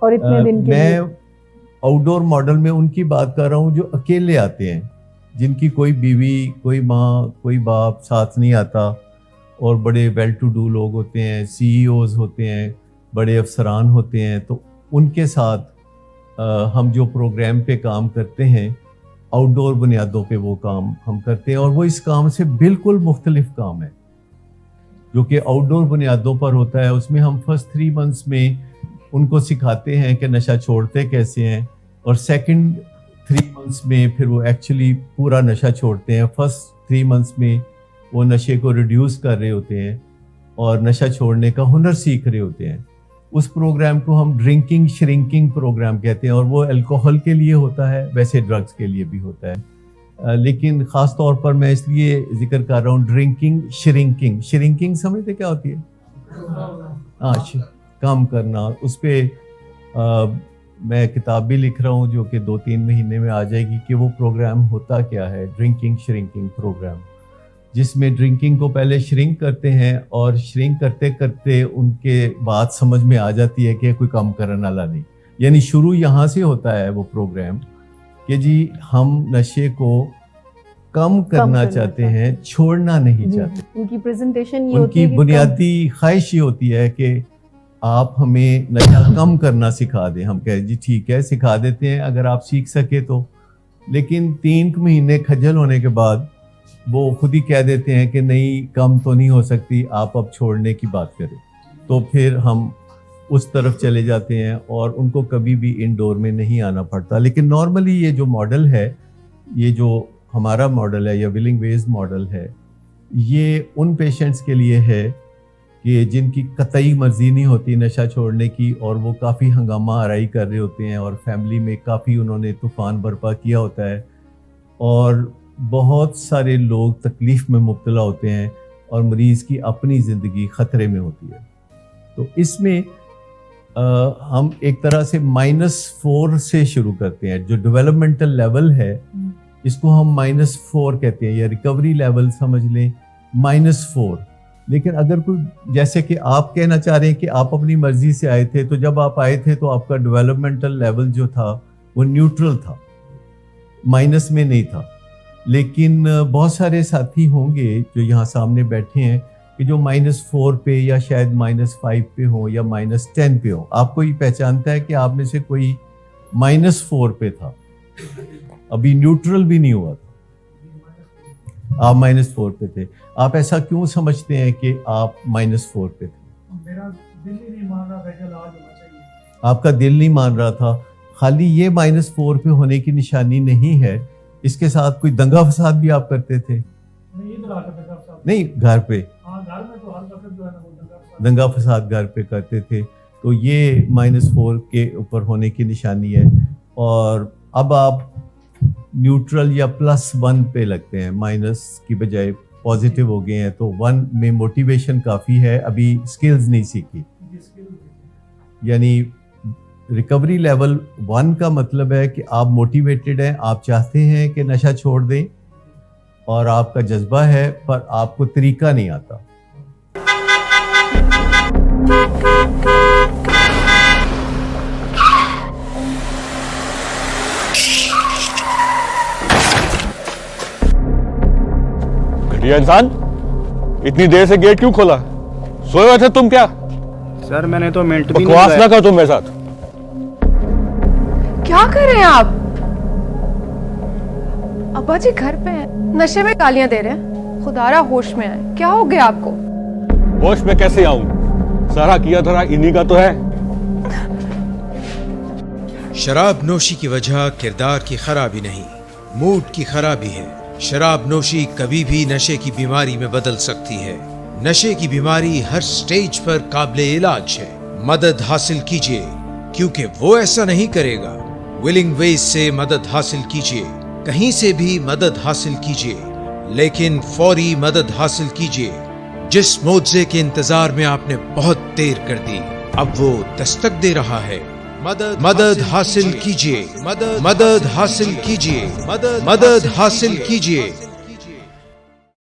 और इतने दिन के मैं आउटडोर मॉडल में उनकी बात कर रहा हूँ जो अकेले आते हैं, जिनकी कोई बीवी, कोई माँ, कोई बाप साथ नहीं आता, और बड़े वेल टू डू लोग होते हैं, CEOs होते हैं, बड़े अफसरान होते हैं। तो उनके साथ हम जो प्रोग्राम पे काम करते हैं, आउटडोर बुनियादों पे वो काम हम करते हैं, और वो इस काम से बिल्कुल मुख्तलिफ काम है जो कि आउटडोर बुनियादों पर होता है। उसमें हम फर्स्ट 3 मंथ्स में उनको सिखाते हैं कि नशा छोड़ते कैसे हैं, और सेकंड 3 मंथ्स में फिर वो एक्चुअली पूरा नशा छोड़ते हैं। फर्स्ट 3 मंथ्स में वो नशे को रिड्यूस कर रहे होते हैं और नशा छोड़ने का हुनर सीख रहे होते हैं। उस प्रोग्राम को हम ड्रिंकिंग श्रिंकिंग प्रोग्राम कहते हैं, और वो अल्कोहल के लिए होता है, वैसे ड्रग्स के लिए भी होता है, लेकिन ख़ास तौर पर मैं इसलिए जिक्र कर रहा हूँ ड्रिंकिंग श्रिंकिंग। श्रिंकिंग समझते क्या होती है? हाँ, कम करना। उस पर मैं किताब भी लिख रहा हूँ जो कि 2-3 महीने में आ जाएगी कि वो प्रोग्राम होता क्या है, ड्रिंकिंग श्रिंकिंग प्रोग्राम, जिसमें ड्रिंकिंग को पहले श्रिंक करते हैं, और श्रिंक करते करते उनके बात समझ में आ जाती है कि कोई कम करने वाला नहीं। यानी शुरू यहाँ से होता है वो प्रोग्राम कि जी हम नशे को कम करना चाहते हैं, छोड़ना नहीं चाहते। उनकी प्रेजेंटेशन ये उनकी बुनियादी ख्वाहिश ये होती है कि आप हमें नशा कम करना सिखा दें। हम कहें जी ठीक है, सिखा देते हैं अगर आप सीख सके तो। लेकिन 3 महीने खज्जल होने के बाद वो खुद ही कह देते हैं कि नहीं, कम तो नहीं हो सकती, आप अब छोड़ने की बात करें। तो फिर हम उस तरफ चले जाते हैं और उनको कभी भी इंडोर में नहीं आना पड़ता। लेकिन नॉर्मली ये जो मॉडल है, ये जो हमारा मॉडल है या विलिंग वेज मॉडल है, ये उन पेशेंट्स के लिए है कि जिनकी कतई मर्जी नहीं होती नशा छोड़ने की, और वो काफ़ी हंगामा आराई कर रहे होते हैं, और फैमिली में काफ़ी उन्होंने तूफ़ान बर्पा किया होता है, और बहुत सारे लोग तकलीफ़ में मुब्तला होते हैं, और मरीज़ की अपनी ज़िंदगी ख़तरे में होती है। तो इसमें हम एक तरह से -4 से शुरू करते हैं। जो डेवलपमेंटल लेवल है इसको हम -4 कहते हैं, या रिकवरी लेवल समझ लें -4। लेकिन अगर कोई, जैसे कि आप कहना चाह रहे हैं कि आप अपनी मर्जी से आए थे, तो जब आप आए थे तो आपका डेवलपमेंटल लेवल जो था वो न्यूट्रल था, माइनस में नहीं था। लेकिन बहुत सारे साथी होंगे जो यहाँ सामने बैठे हैं कि जो -4 पे या शायद -5 पे हो या -10 पे हो। आपको ये पहचानता है कि आप में से कोई -4 पे था, अभी न्यूट्रल भी नहीं हुआ था, आप -4 पे थे। आप ऐसा क्यों समझते हैं कि आप -4 पे थे? मेरा दिल ही नहीं मान रहा था कि इलाज होना चाहिए। आपका दिल नहीं मान रहा था। खाली ये -4 पे होने की निशानी नहीं है, इसके साथ कोई दंगा फसाद भी आप करते थे? नहीं, घर पे। हाँ, घर में तो हर वक्त जो है ना वो दंगा फसाद घर पे करते थे। तो ये -4 के ऊपर होने की निशानी है। और अब आप न्यूट्रल या +1 पे लगते हैं, माइनस की बजाय पॉजिटिव हो गए हैं। तो 1 में मोटिवेशन काफ़ी है, अभी स्किल्स नहीं सीखी। यानी रिकवरी लेवल 1 का मतलब है कि आप मोटिवेटेड हैं, आप चाहते हैं कि नशा छोड़ दें, और आपका जज्बा है, पर आपको तरीका नहीं आता। घटिया इंसान, इतनी देर से गेट क्यों खोला? सोए हुए थे तुम क्या? सर मैंने तो मिनट भी नहीं बकवास ना कर तुम मेरे साथ। क्या कर रहे हैं आप? अब्बा जी घर पे हैं, नशे में गालियां दे रहे हैं। खुदारा होश में आए, क्या हो गया आपको? होश में कैसे आऊं? सारा किया धरा इन्हीं का तो है। शराब नोशी की वजह किरदार की खराबी नहीं, मूड की खराबी है। शराब नोशी कभी भी नशे की बीमारी में बदल सकती है। नशे की बीमारी हर स्टेज पर काबिले इलाज है। मदद हासिल कीजिए, क्योंकि वो ऐसा नहीं करेगा। विलिंग वेज से मदद हासिल कीजिए, कहीं से भी मदद हासिल कीजिए, लेकिन फौरी मदद हासिल कीजिए। जिस मुआवजे के इंतजार में आपने बहुत देर कर दी, अब वो दस्तक दे रहा है। मदद हासिल कीजिए, मदद हासिल कीजिए, मदद हासिल कीजिए।